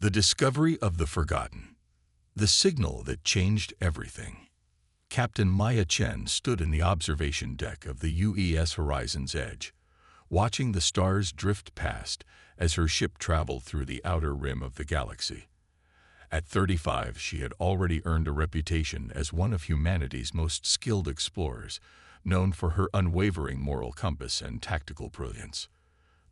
The discovery of the forgotten. The signal that changed everything. Captain Maya Chen stood in the observation deck of the UES Horizon's Edge, watching the stars drift past as her ship traveled through the outer rim of the galaxy. At 35, she had already earned a reputation as one of humanity's most skilled explorers, known for her unwavering moral compass and tactical brilliance.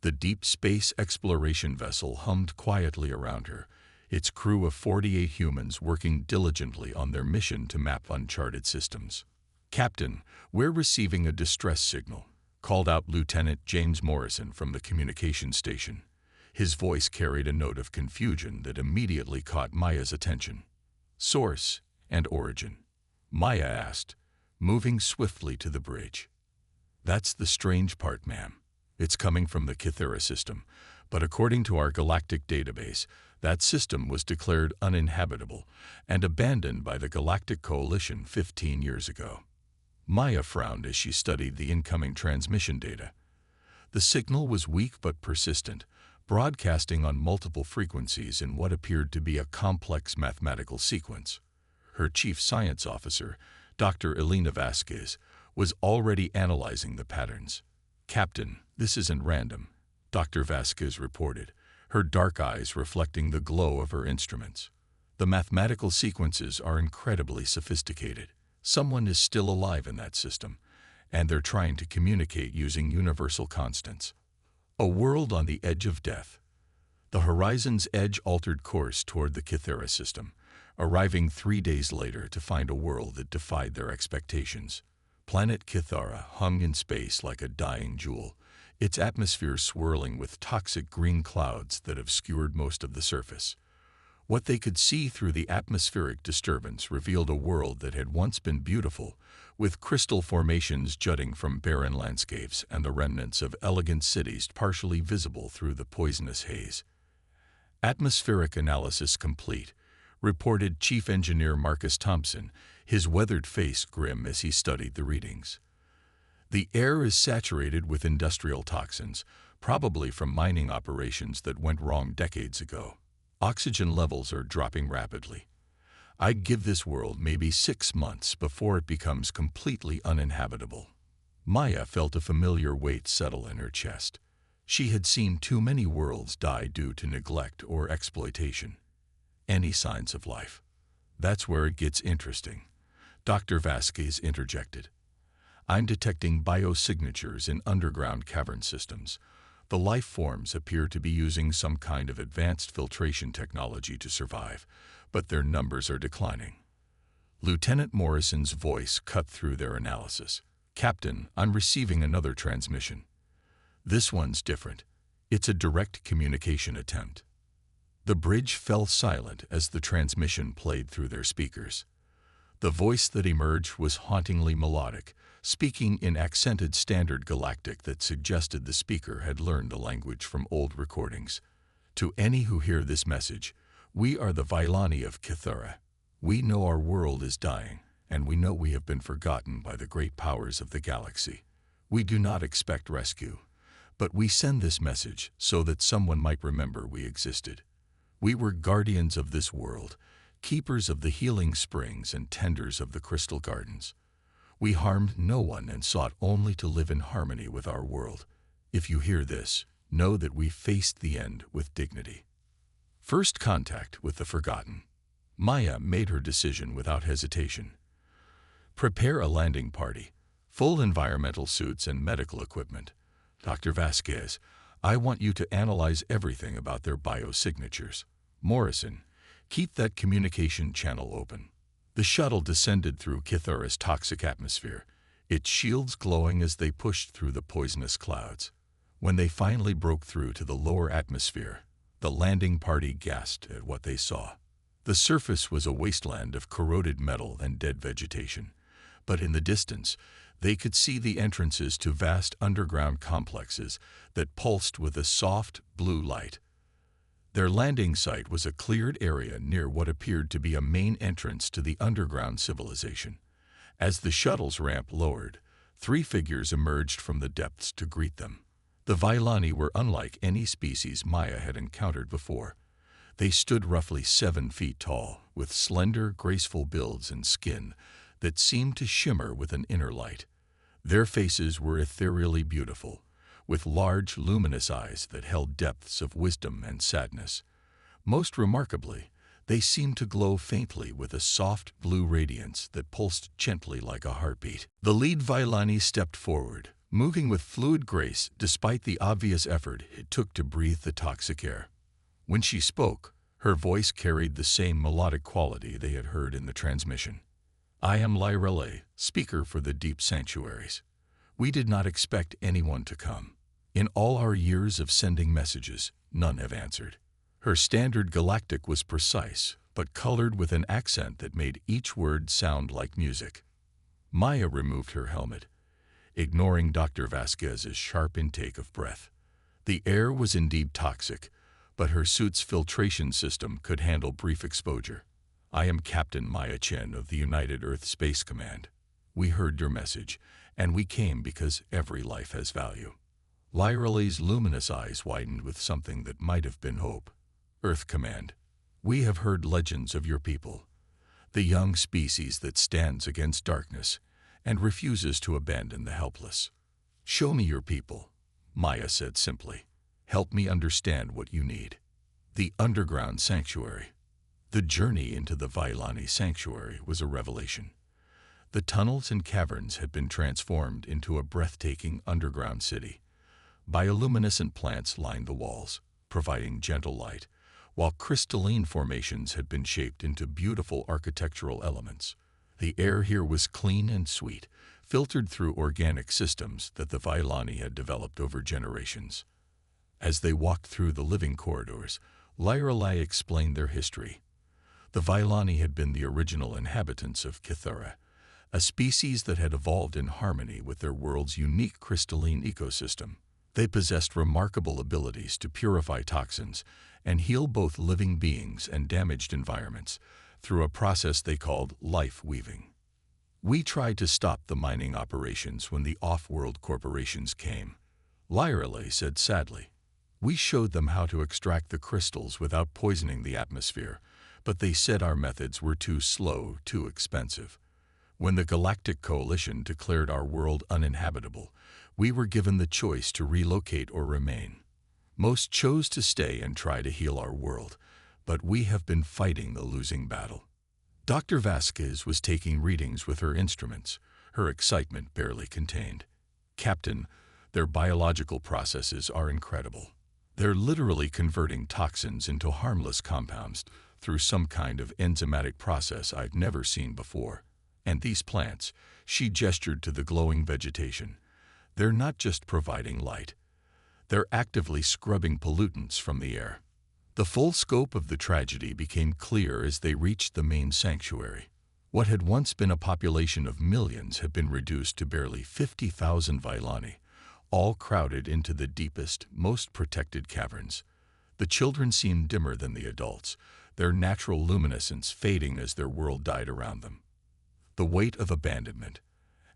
The deep space exploration vessel hummed quietly around her, its crew of 48 humans working diligently on their mission to map uncharted systems. "Captain, we're receiving a distress signal," called out Lieutenant James Morrison from the communications station. His voice carried a note of confusion that immediately caught Maya's attention. "Source and origin?" Maya asked, moving swiftly to the bridge. "That's the strange part, ma'am. It's coming from the Kythera system, but according to our galactic database, that system was declared uninhabitable and abandoned by the Galactic Coalition 15 years ago." Maya frowned as she studied the incoming transmission data. The signal was weak but persistent, broadcasting on multiple frequencies in what appeared to be a complex mathematical sequence. Her chief science officer, Dr. Elena Vasquez, was already analyzing the patterns. "Captain, this isn't random," Dr. Vasquez reported, her dark eyes reflecting the glow of her instruments. "The mathematical sequences are incredibly sophisticated. Someone is still alive in that system, and they're trying to communicate using universal constants. A world on the edge of death." The Horizon's Edge altered course toward the Kythera system, arriving 3 days later to find a world that defied their expectations. Planet Kythera hung in space like a dying jewel, its atmosphere swirling with toxic green clouds that obscured most of the surface. What they could see through the atmospheric disturbance revealed a world that had once been beautiful, with crystal formations jutting from barren landscapes and the remnants of elegant cities partially visible through the poisonous haze. "Atmospheric analysis complete," reported Chief Engineer Marcus Thompson, his weathered face grim as he studied the readings. "The air is saturated with industrial toxins, probably from mining operations that went wrong decades ago. Oxygen levels are dropping rapidly. I'd give this world maybe 6 months before it becomes completely uninhabitable." Maya felt a familiar weight settle in her chest. She had seen too many worlds die due to neglect or exploitation. Any signs of life? "That's where it gets interesting," Dr. Vasquez interjected. "I'm detecting biosignatures in underground cavern systems. The life forms appear to be using some kind of advanced filtration technology to survive, but their numbers are declining." Lieutenant Morrison's voice cut through their analysis. "Captain, I'm receiving another transmission. This one's different. It's a direct communication attempt." The bridge fell silent as the transmission played through their speakers. The voice that emerged was hauntingly melodic, speaking in accented standard Galactic that suggested the speaker had learned the language from old recordings. "To any who hear this message, we are the Vailani of Kythera. We know our world is dying, and we know we have been forgotten by the great powers of the galaxy. We do not expect rescue, but we send this message so that someone might remember we existed. We were guardians of this world, keepers of the healing springs and tenders of the crystal gardens. We harmed no one and sought only to live in harmony with our world. If you hear this, know that we faced the end with dignity." First contact with the forgotten. Maya made her decision without hesitation. "Prepare a landing party, full environmental suits and medical equipment. Dr. Vasquez, I want you to analyze everything about their biosignatures. Morrison, keep that communication channel open." The shuttle descended through Kythera's toxic atmosphere, its shields glowing as they pushed through the poisonous clouds. When they finally broke through to the lower atmosphere, the landing party gasped at what they saw. The surface was a wasteland of corroded metal and dead vegetation, but in the distance, they could see the entrances to vast underground complexes that pulsed with a soft, blue light. Their landing site was a cleared area near what appeared to be a main entrance to the underground civilization. As the shuttle's ramp lowered, 3 figures emerged from the depths to greet them. The Vailani were unlike any species Maya had encountered before. They stood roughly 7 feet tall, with slender, graceful builds and skin that seemed to shimmer with an inner light. Their faces were ethereally beautiful, with large, luminous eyes that held depths of wisdom and sadness. Most remarkably, they seemed to glow faintly with a soft blue radiance that pulsed gently like a heartbeat. The lead Vailani stepped forward, moving with fluid grace despite the obvious effort it took to breathe the toxic air. When she spoke, her voice carried the same melodic quality they had heard in the transmission. "I am Lyrele, speaker for the deep sanctuaries. We did not expect anyone to come. In all our years of sending messages, none have answered." Her standard Galactic was precise, but colored with an accent that made each word sound like music. Maya removed her helmet, ignoring Dr. Vasquez's sharp intake of breath. The air was indeed toxic, but her suit's filtration system could handle brief exposure. "I am Captain Maya Chen of the United Earth Space Command. We heard your message, and we came because every life has value." Lyrele's luminous eyes widened with something that might have been hope. "Earth Command, we have heard legends of your people, the young species that stands against darkness and refuses to abandon the helpless." "Show me your people," Maya said simply. "Help me understand what you need." The underground sanctuary. The journey into the Vailani sanctuary was a revelation. The tunnels and caverns had been transformed into a breathtaking underground city. Bioluminescent plants lined the walls, providing gentle light, while crystalline formations had been shaped into beautiful architectural elements. The air here was clean and sweet, filtered through organic systems that the Vailani had developed over generations. As they walked through the living corridors, Lyrele explained their history. The Vailani had been the original inhabitants of Kithara, a species that had evolved in harmony with their world's unique crystalline ecosystem. They possessed remarkable abilities to purify toxins and heal both living beings and damaged environments through a process they called life weaving. "We tried to stop the mining operations when the off-world corporations came," Lyrele said sadly. "We showed them how to extract the crystals without poisoning the atmosphere, but they said our methods were too slow, too expensive. When the Galactic Coalition declared our world uninhabitable, we were given the choice to relocate or remain. Most chose to stay and try to heal our world, but we have been fighting the losing battle." Dr. Vasquez was taking readings with her instruments, her excitement barely contained. "Captain, their biological processes are incredible. They're literally converting toxins into harmless compounds through some kind of enzymatic process I've never seen before. And these plants," she gestured to the glowing vegetation, "they're not just providing light. They're actively scrubbing pollutants from the air." The full scope of the tragedy became clear as they reached the main sanctuary. What had once been a population of millions had been reduced to barely 50,000 Vailani, all crowded into the deepest, most protected caverns. The children seemed dimmer than the adults, their natural luminescence fading as their world died around them. The weight of abandonment.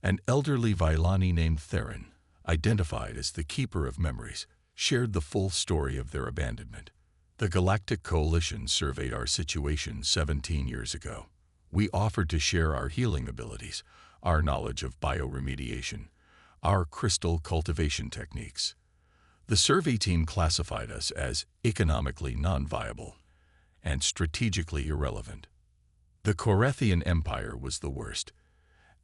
An elderly Vailani named Theron, identified as the Keeper of Memories, shared the full story of their abandonment. "The Galactic Coalition surveyed our situation 17 years ago. We offered to share our healing abilities, our knowledge of bioremediation, our crystal cultivation techniques. The survey team classified us as economically non-viable and strategically irrelevant. The Korethian Empire was the worst,"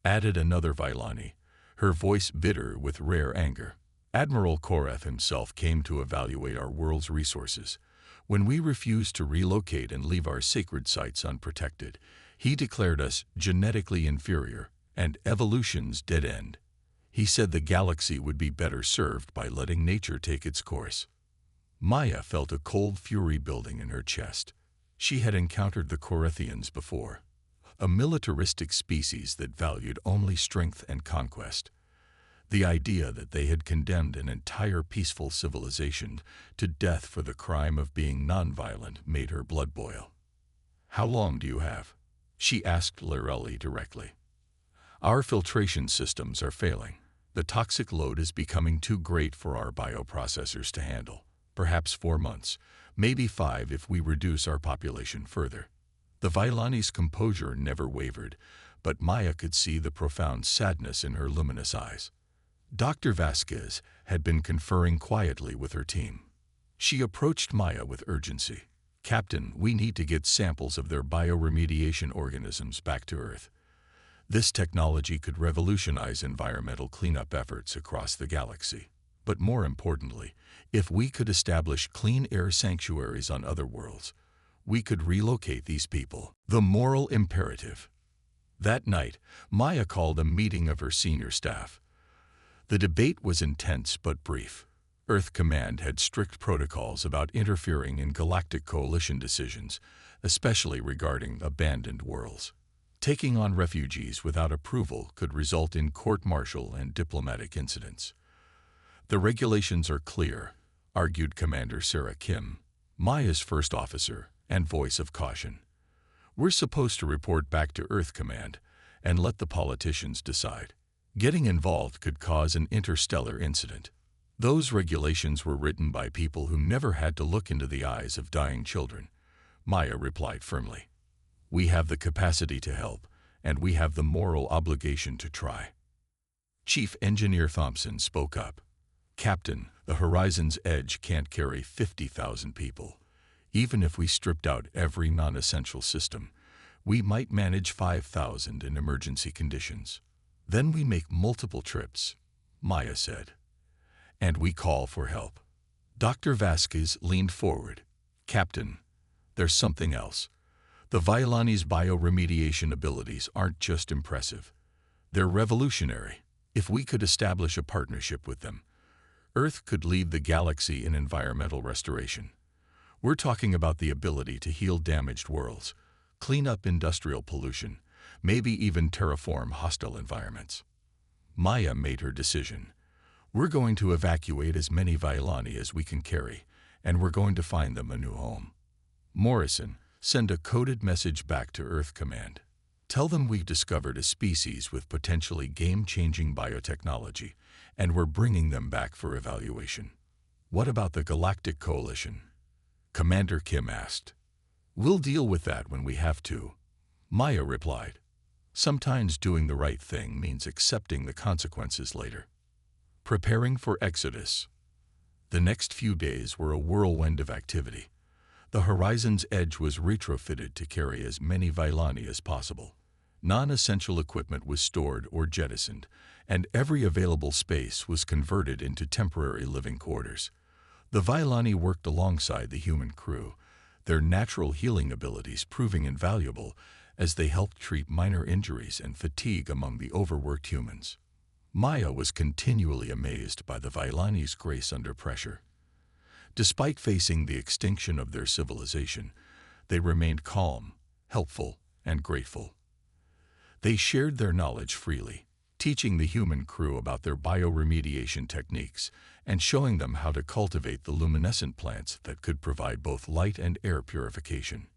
added another Vailani, her voice bitter with rare anger. "Admiral Koreth himself came to evaluate our world's resources. When we refused to relocate and leave our sacred sites unprotected, he declared us genetically inferior and evolution's dead end. He said the galaxy would be better served by letting nature take its course." Maya felt a cold fury building in her chest. She had encountered the Korethians before, a militaristic species that valued only strength and conquest. The idea that they had condemned an entire peaceful civilization to death for the crime of being nonviolent made her blood boil. "How long do you have?" she asked Lyrele directly. "Our filtration systems are failing. The toxic load is becoming too great for our bioprocessors to handle. Perhaps 4 months, Maybe 5 if we reduce our population further. The Vailani's composure never wavered, but Maya could see the profound sadness in her luminous eyes. Dr. Vasquez had been conferring quietly with her team. She approached Maya with urgency. "Captain, we need to get samples of their bioremediation organisms back to Earth. This technology could revolutionize environmental cleanup efforts across the galaxy. But more importantly, if we could establish clean air sanctuaries on other worlds, we could relocate these people." The moral imperative. That night, Maya called a meeting of her senior staff. The debate was intense but brief. Earth Command had strict protocols about interfering in Galactic Coalition decisions, especially regarding abandoned worlds. Taking on refugees without approval could result in court-martial and diplomatic incidents. "The regulations are clear," argued Commander Sarah Kim, Maya's first officer and voice of caution. "We're supposed to report back to Earth Command and let the politicians decide. Getting involved could cause an interstellar incident." Those regulations were written by people who never had to look into the eyes of dying children, Maya replied firmly. "We have the capacity to help, and we have the moral obligation to try." Chief Engineer Thompson spoke up. "Captain, the Horizon's Edge can't carry 50,000 people. Even if we stripped out every non-essential system, we might manage 5,000 in emergency conditions. Then we make multiple trips," Maya said. "And we call for help." Dr. Vasquez leaned forward. "Captain, there's something else. The Vailani's bioremediation abilities aren't just impressive. They're revolutionary. If we could establish a partnership with them, Earth could lead the galaxy in environmental restoration. We're talking about the ability to heal damaged worlds, clean up industrial pollution, maybe even terraform hostile environments." Maya made her decision. "We're going to evacuate as many Vailani as we can carry, and we're going to find them a new home. Morrison, send a coded message back to Earth Command. Tell them we've discovered a species with potentially game-changing biotechnology, and we're bringing them back for evaluation." "What about the Galactic Coalition?" Commander Kim asked. "We'll deal with that when we have to," Maya replied. "Sometimes doing the right thing means accepting the consequences later." Preparing for Exodus. The next few days were a whirlwind of activity. The Horizon's Edge was retrofitted to carry as many Vailani as possible. Non-essential equipment was stored or jettisoned, and every available space was converted into temporary living quarters. The Vailani worked alongside the human crew, their natural healing abilities proving invaluable as they helped treat minor injuries and fatigue among the overworked humans. Maya was continually amazed by the Vailani's grace under pressure. Despite facing the extinction of their civilization, they remained calm, helpful, and grateful. They shared their knowledge freely, teaching the human crew about their bioremediation techniques and showing them how to cultivate the luminescent plants that could provide both light and air purification.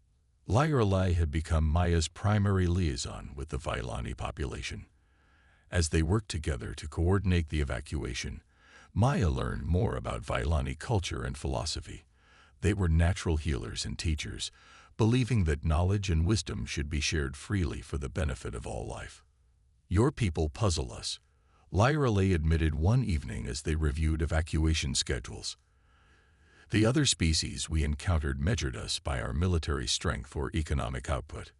Lyra Lai had become Maya's primary liaison with the Vailani population. As they worked together to coordinate the evacuation, Maya learned more about Vailani culture and philosophy. They were natural healers and teachers, believing that knowledge and wisdom should be shared freely for the benefit of all life. "Your people puzzle us," Lyra Lai admitted one evening as they reviewed evacuation schedules. "The other species we encountered measured us by our military strength or economic output.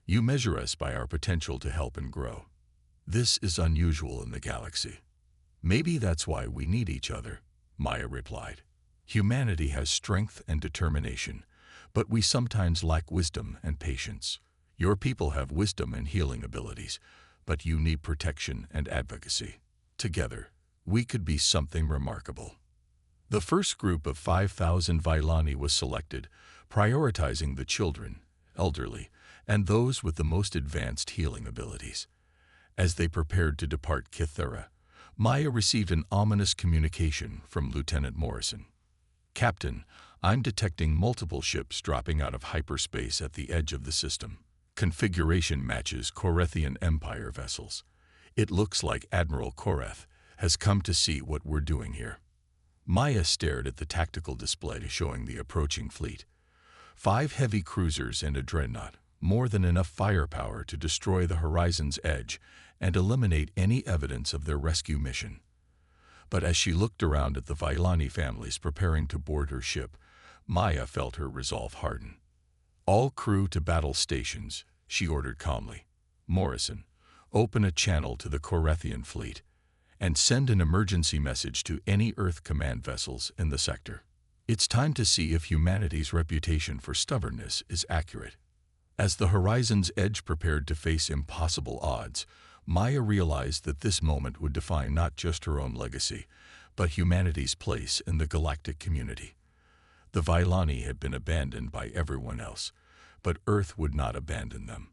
You measure us by our potential to help and grow. This is unusual in the galaxy." "Maybe that's why we need each other," Maya replied. "Humanity has strength and determination, but we sometimes lack wisdom and patience. Your people have wisdom and healing abilities, but you need protection and advocacy. Together, we could be something remarkable." The first group of 5,000 Vailani was selected, prioritizing the children, elderly, and those with the most advanced healing abilities. As they prepared to depart Kythera, Maya received an ominous communication from Lieutenant Morrison. "Captain, I'm detecting multiple ships dropping out of hyperspace at the edge of the system. Configuration matches Korethian Empire vessels. It looks like Admiral Koreth has come to see what we're doing here." Maya stared at the tactical display showing the approaching fleet. 5 heavy cruisers and a dreadnought, more than enough firepower to destroy the horizon's edge and eliminate any evidence of their rescue mission. But as she looked around at the Vailani families preparing to board her ship, Maya felt her resolve harden. "All crew to battle stations," she ordered calmly. "Morrison, open a channel to the Korethian fleet and send an emergency message to any Earth command vessels in the sector. It's time to see if humanity's reputation for stubbornness is accurate." As the horizon's edge prepared to face impossible odds, Maya realized that this moment would define not just her own legacy, but humanity's place in the galactic community. The Vailani had been abandoned by everyone else, but Earth would not abandon them.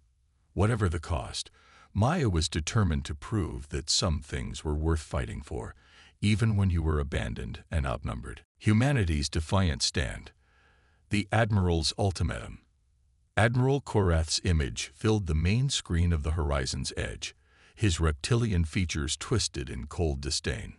Whatever the cost, Maya was determined to prove that some things were worth fighting for, even when you were abandoned and outnumbered. Humanity's defiant stand. The Admiral's ultimatum. Admiral Korath's image filled the main screen of the horizon's edge, his reptilian features twisted in cold disdain.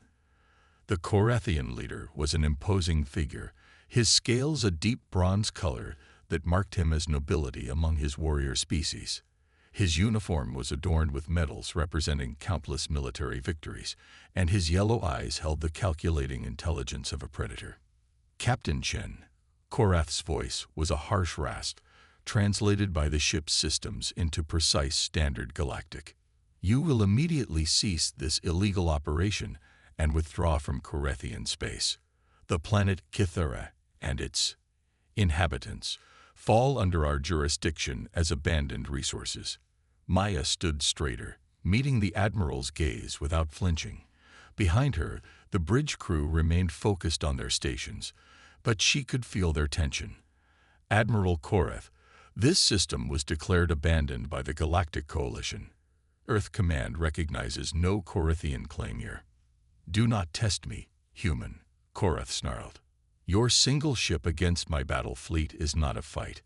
The Korathian leader was an imposing figure, his scales a deep bronze color that marked him as nobility among his warrior species. His uniform was adorned with medals representing countless military victories, and his yellow eyes held the calculating intelligence of a predator. Captain Chen, Korath's voice was a harsh rasp, translated by the ship's systems into precise standard Galactic. "You will immediately cease this illegal operation and withdraw from Korethian space. The planet Kithara and its inhabitants fall under our jurisdiction as abandoned resources." Maya stood straighter, meeting the Admiral's gaze without flinching. Behind her, the bridge crew remained focused on their stations, but she could feel their tension. "Admiral Korath, this system was declared abandoned by the Galactic Coalition. Earth Command recognizes no Korethian claim here." "Do not test me, human," Korath snarled. "Your single ship against my battle fleet is not a fight.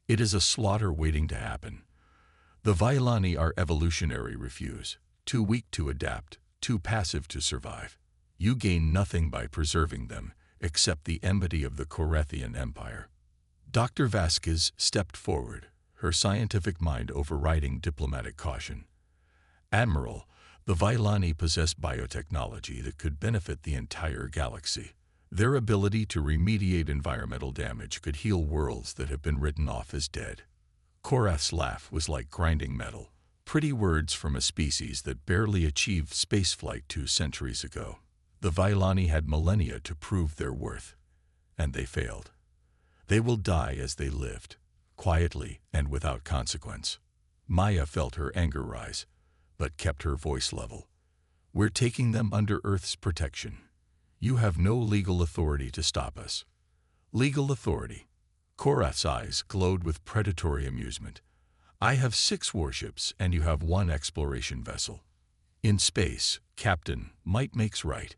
It is a slaughter waiting to happen. The Vailani are evolutionary refuse, too weak to adapt, too passive to survive. You gain nothing by preserving them, except the enmity of the Korethian Empire." Dr. Vasquez stepped forward, her scientific mind overriding diplomatic caution. "Admiral, the Vailani possess biotechnology that could benefit the entire galaxy. Their ability to remediate environmental damage could heal worlds that have been written off as dead." Korath's laugh was like grinding metal, pretty words from a species that barely achieved spaceflight 2 centuries ago. The Vailani had millennia to prove their worth, and they failed. They will die as they lived, quietly and without consequence. Maya felt her anger rise, but kept her voice level. "We're taking them under Earth's protection. You have no legal authority to stop us." "Legal authority?" Korath's eyes glowed with predatory amusement. "I have 6 warships and you have 1 exploration vessel. In space, Captain, might makes right.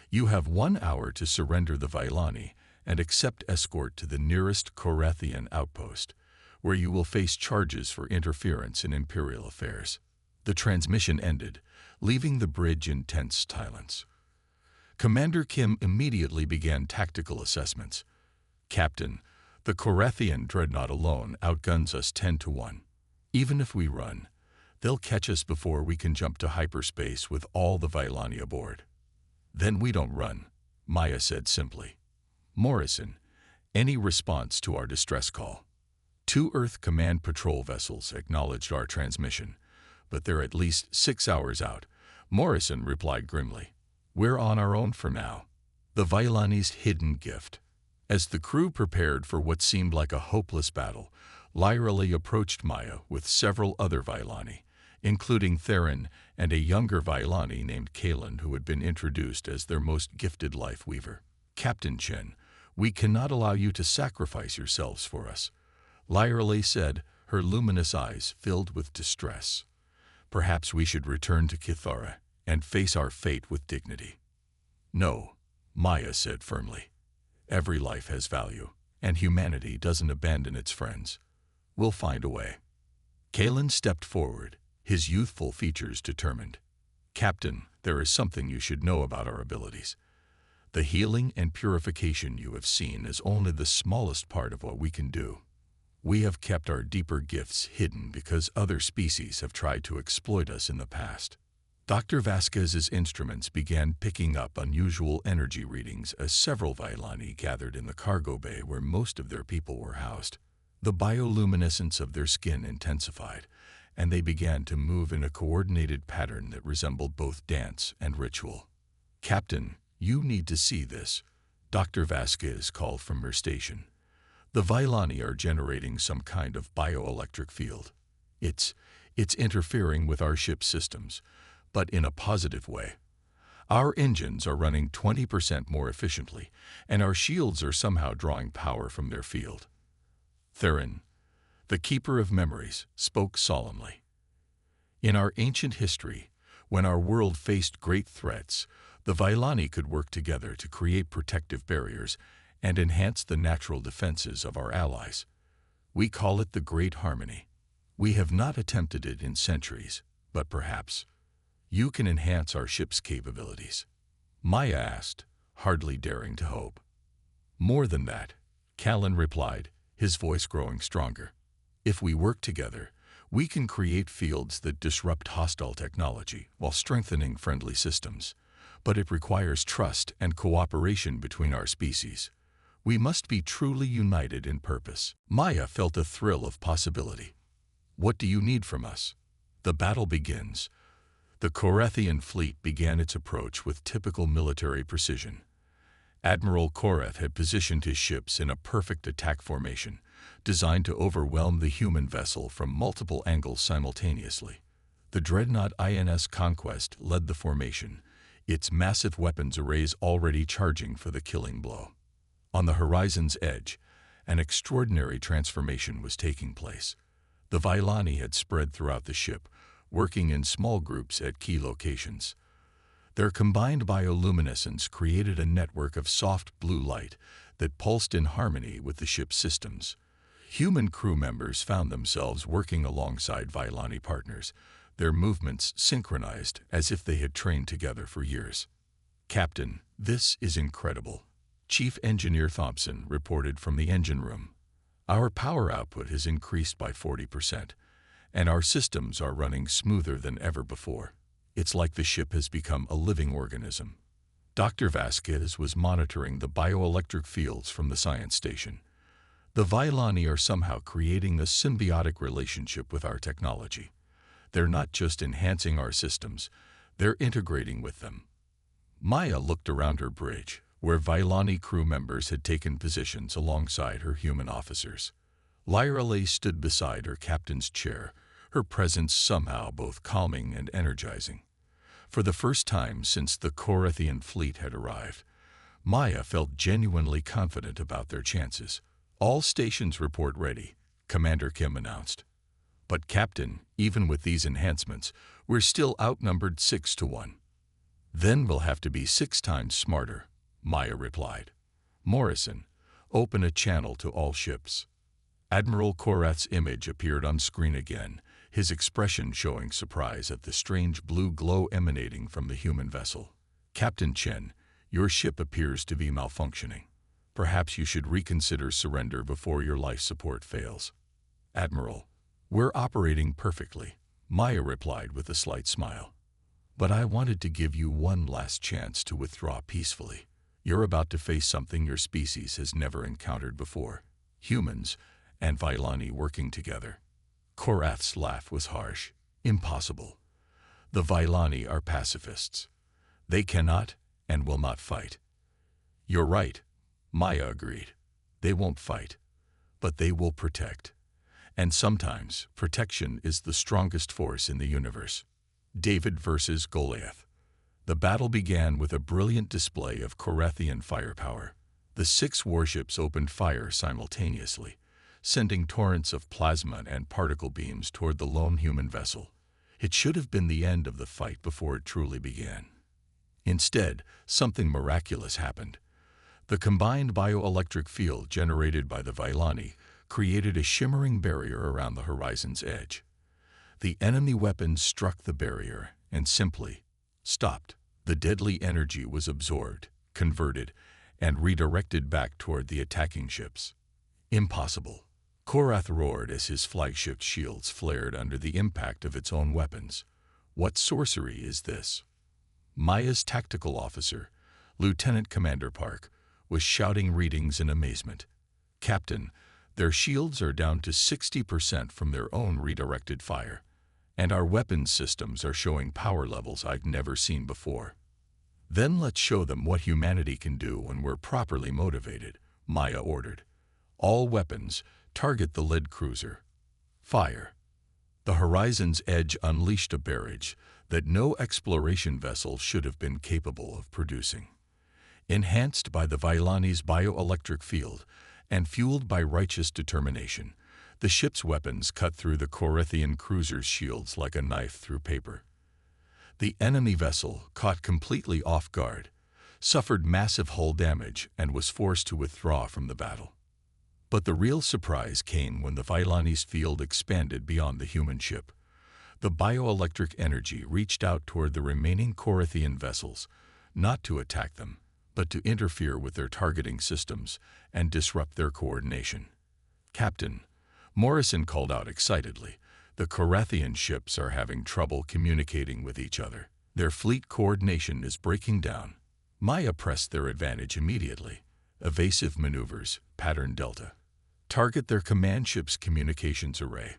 You have 1 hour to surrender the Vailani and accept escort to the nearest Korethian outpost, where you will face charges for interference in Imperial affairs." The transmission ended, leaving the bridge in tense silence. Commander Kim immediately began tactical assessments. "Captain, the Korethian dreadnought alone outguns us 10 to 1. Even if we run, they'll catch us before we can jump to hyperspace with all the Vailani aboard." "Then we don't run," Maya said simply. "Morrison, any response to our distress call?" 2 Earth Command patrol vessels acknowledged our transmission, but they're at least 6 hours out. Morrison replied grimly. "We're on our own for now." The Vailani's hidden gift. As the crew prepared for what seemed like a hopeless battle, Lyrali approached Maya with several other Vailani, including Theron and a younger Vailani named Kalen, who had been introduced as their most gifted life weaver. "Captain Chen, we cannot allow you to sacrifice yourselves for us," Lyrali said, her luminous eyes filled with distress. "Perhaps we should return to Kithara and face our fate with dignity." "No," Maya said firmly. "Every life has value, and humanity doesn't abandon its friends. We'll find a way." Kalen stepped forward, his youthful features determined. "Captain, there is something you should know about our abilities. The healing and purification you have seen is only the smallest part of what we can do. We have kept our deeper gifts hidden because other species have tried to exploit us in the past. Dr. Vasquez's instruments began picking up unusual energy readings as several Vailani gathered in the cargo bay where most of their people were housed. The bioluminescence of their skin intensified, and they began to move in a coordinated pattern that resembled both dance and ritual. "Captain, you need to see this," Dr. Vasquez called from her station. "The Vailani are generating some kind of bioelectric field. It's interfering with our ship's systems, but in a positive way. Our engines are running 20% more efficiently, and our shields are somehow drawing power from their field." Theron, the keeper of memories, spoke solemnly. "In our ancient history, when our world faced great threats, the Vailani could work together to create protective barriers and enhance the natural defenses of our allies. We call it the Great Harmony. We have not attempted it in centuries, but perhaps you can enhance our ship's capabilities." Maya asked, hardly daring to hope. "More than that," Callan replied, his voice growing stronger. "If we work together, we can create fields that disrupt hostile technology while strengthening friendly systems. But it requires trust and cooperation between our species. We must be truly united in purpose." Maya felt a thrill of possibility. "What do you need from us?" The battle begins. The Korathian fleet began its approach with typical military precision. Admiral Korath had positioned his ships in a perfect attack formation, designed to overwhelm the human vessel from multiple angles simultaneously. The dreadnought INS Conquest led the formation, its massive weapons arrays already charging for the killing blow. On the horizon's edge, an extraordinary transformation was taking place. The Vailani had spread throughout the ship, working in small groups at key locations. Their combined bioluminescence created a network of soft blue light that pulsed in harmony with the ship's systems. Human crew members found themselves working alongside Vailani partners, their movements synchronized as if they had trained together for years. "Captain, this is incredible," Chief Engineer Thompson reported from the engine room. "Our power output has increased by 40%, and our systems are running smoother than ever before. It's like the ship has become a living organism." Dr. Vasquez was monitoring the bioelectric fields from the science station. "The Vailani are somehow creating a symbiotic relationship with our technology. They're not just enhancing our systems, they're integrating with them." Maya looked around her bridge, where Vailani crew members had taken positions alongside her human officers. Lyrale stood beside her captain's chair, her presence somehow both calming and energizing. For the first time since the Korathian fleet had arrived, Maya felt genuinely confident about their chances. "All stations report ready," Commander Kim announced. "But Captain, even with these enhancements, we're still outnumbered 6-1. "Then we'll have to be 6 times smarter," Maya replied. "Morrison, open a channel to all ships." Admiral Korath's image appeared on screen again, his expression showing surprise at the strange blue glow emanating from the human vessel. "Captain Chen, your ship appears to be malfunctioning. Perhaps you should reconsider surrender before your life support fails." "Admiral, we're operating perfectly," Maya replied with a slight smile. "But I wanted to give you one last chance to withdraw peacefully. You're about to face something your species has never encountered before. Humans and Vailani working together." Korath's laugh was harsh. "Impossible. The Vailani are pacifists. They cannot and will not fight." "You're right," Maya agreed. "They won't fight, but they will protect. And sometimes protection is the strongest force in the universe." David versus Goliath. The battle began with a brilliant display of Korathian firepower. The 6 warships opened fire simultaneously, sending torrents of plasma and particle beams toward the lone human vessel. It should have been the end of the fight before it truly began. Instead, something miraculous happened. The combined bioelectric field generated by the Vailani created a shimmering barrier around the horizon's edge. The enemy weapons struck the barrier and simply stopped. The deadly energy was absorbed, converted, and redirected back toward the attacking ships. Impossible. Korath roared as his flagship shields flared under the impact of its own weapons. What sorcery is this? Maya's tactical officer, Lieutenant Commander Park, was shouting readings in amazement. Captain, their shields are down to 60% from their own redirected fire, and our weapons systems are showing power levels I've never seen before. Then let's show them what humanity can do when we're properly motivated, Maya ordered. All weapons, target the lead cruiser. Fire. The Horizon's Edge unleashed a barrage that no exploration vessel should have been capable of producing. Enhanced by the Vailani's bioelectric field and fueled by righteous determination, the ship's weapons cut through the Korathian cruiser's shields like a knife through paper. The enemy vessel, caught completely off guard, suffered massive hull damage and was forced to withdraw from the battle. But the real surprise came when the Vailani's field expanded beyond the human ship. The bioelectric energy reached out toward the remaining Korathian vessels, not to attack them, but to interfere with their targeting systems and disrupt their coordination. Captain, Morrison called out excitedly, the Korathian ships are having trouble communicating with each other. Their fleet coordination is breaking down. Maya pressed their advantage immediately. Evasive maneuvers, pattern Delta. Target their command ship's communications array.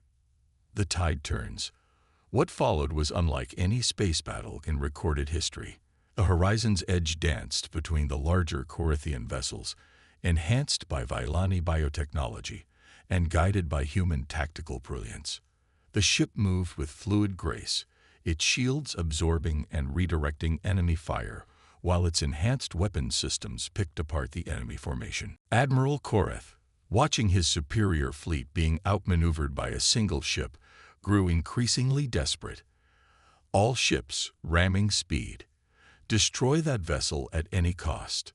The tide turns. What followed was unlike any space battle in recorded history. The Horizon's Edge danced between the larger Korathian vessels, enhanced by Vailani biotechnology and guided by human tactical brilliance. The ship moved with fluid grace, its shields absorbing and redirecting enemy fire, while its enhanced weapons systems picked apart the enemy formation. Admiral Korath, watching his superior fleet being outmaneuvered by a single ship, grew increasingly desperate. All ships, ramming speed. Destroy that vessel at any cost.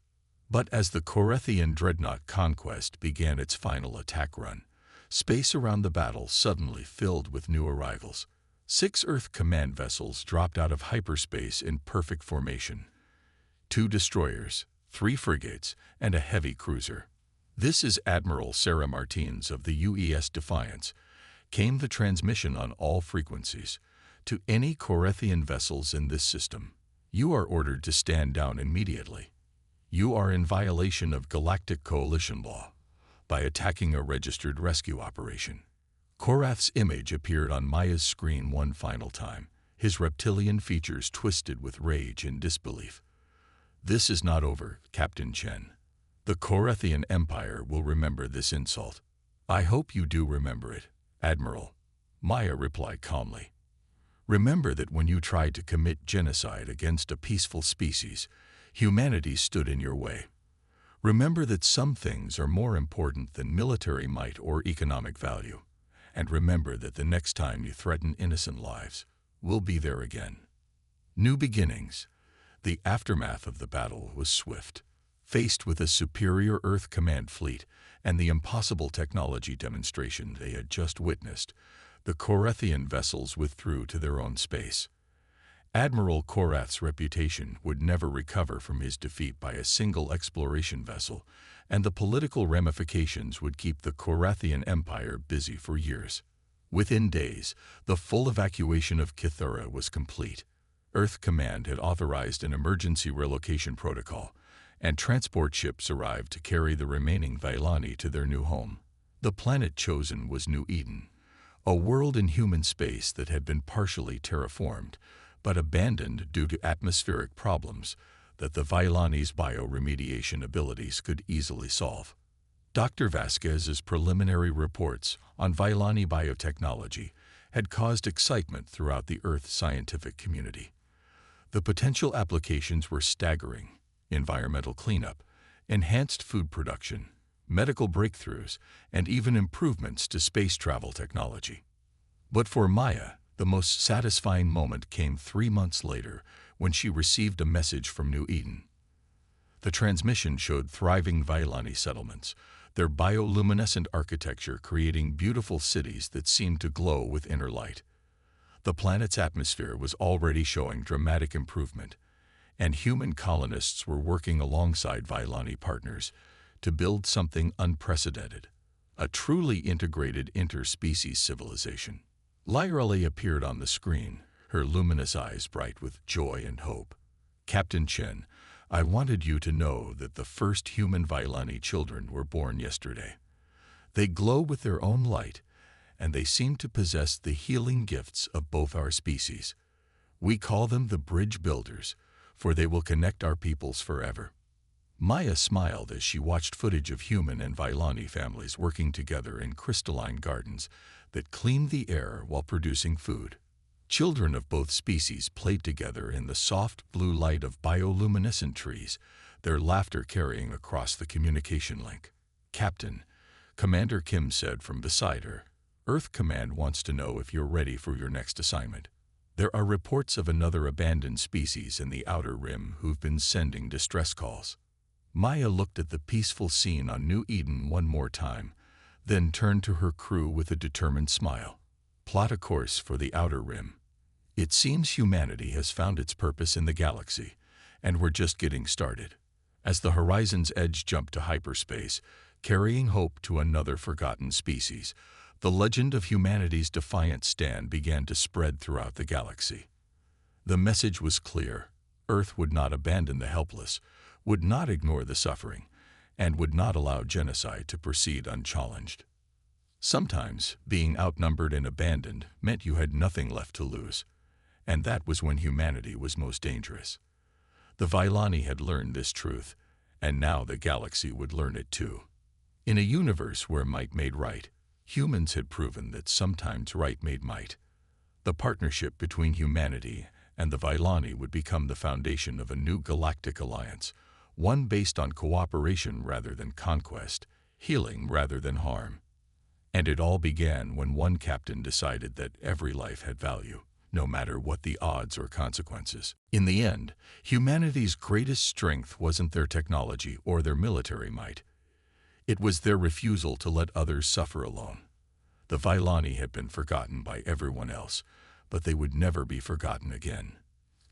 But as the Korathian dreadnought Conquest began its final attack run, space around the battle suddenly filled with new arrivals. 6 Earth command vessels dropped out of hyperspace in perfect formation. 2 destroyers, 3 frigates, and a heavy cruiser. "This is Admiral Sarah Martins of the UES Defiance," came the transmission on all frequencies. "To any Korathian vessels in this system, you are ordered to stand down immediately. You are in violation of Galactic Coalition law by attacking a registered rescue operation." Korath's image appeared on Maya's screen one final time, his reptilian features twisted with rage and disbelief. "This is not over, Captain Chen. The Korathian Empire will remember this insult." "I hope you do remember it, Admiral," Maya replied calmly. "Remember that when you tried to commit genocide against a peaceful species, humanity stood in your way. Remember that some things are more important than military might or economic value. And remember that the next time you threaten innocent lives, we'll be there again." New beginnings. The aftermath of the battle was swift. Faced with a superior Earth command fleet and the impossible technology demonstration they had just witnessed, the Korathian vessels withdrew to their own space. Admiral Korath's reputation would never recover from his defeat by a single exploration vessel, and the political ramifications would keep the Korathian Empire busy for years. Within days, the full evacuation of Kithura was complete. Earth Command had authorized an emergency relocation protocol, and transport ships arrived to carry the remaining Vailani to their new home. The planet chosen was New Eden, a world in human space that had been partially terraformed, but abandoned due to atmospheric problems that the Vailani's bioremediation abilities could easily solve. Dr. Vasquez's preliminary reports on Vailani biotechnology had caused excitement throughout the Earth scientific community. The potential applications were staggering: environmental cleanup, enhanced food production, medical breakthroughs, and even improvements to space travel technology. But for Maya, the most satisfying moment came 3 months later when she received a message from New Eden. The transmission showed thriving Vailani settlements, their bioluminescent architecture creating beautiful cities that seemed to glow with inner light. The planet's atmosphere was already showing dramatic improvement. and human colonists were working alongside Vylani partners to build something unprecedented, a truly integrated interspecies civilization. Lyrelli appeared on the screen, her luminous eyes bright with joy and hope. Captain Chen, I wanted you to know that the first human Vylani children were born yesterday. They glow with their own light, and they seem to possess the healing gifts of both our species. We call them the Bridge Builders, for they will connect our peoples forever. Maya smiled as she watched footage of human and Vylani families working together in crystalline gardens that cleaned the air while producing food. Children of both species played together in the soft blue light of bioluminescent trees, their laughter carrying across the communication link. Captain, Commander Kim said from beside her, Earth Command wants to know if you're ready for your next assignment. There are reports of another abandoned species in the Outer Rim who've been sending distress calls. Maya looked at the peaceful scene on New Eden one more time, then turned to her crew with a determined smile. Plot a course for the Outer Rim. It seems humanity has found its purpose in the galaxy, and we're just getting started. As the horizon's edge jumped to hyperspace, carrying hope to another forgotten species, the legend of humanity's defiant stand began to spread throughout the galaxy. The message was clear. Earth would not abandon the helpless, would not ignore the suffering, and would not allow genocide to proceed unchallenged. Sometimes, being outnumbered and abandoned meant you had nothing left to lose, and that was when humanity was most dangerous. The Vylani had learned this truth, and now the galaxy would learn it too. In a universe where might made right, humans had proven that sometimes right made might. The partnership between humanity and the Vylani would become the foundation of a new galactic alliance, one based on cooperation rather than conquest, healing rather than harm. And it all began when one captain decided that every life had value, no matter what the odds or consequences. In the end, humanity's greatest strength wasn't their technology or their military might. It was their refusal to let others suffer alone. The Vylani had been forgotten by everyone else, but they would never be forgotten again.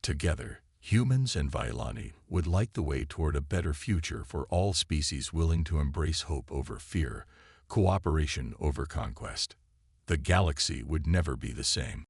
Together, humans and Vylani would light the way toward a better future for all species willing to embrace hope over fear, cooperation over conquest. The galaxy would never be the same.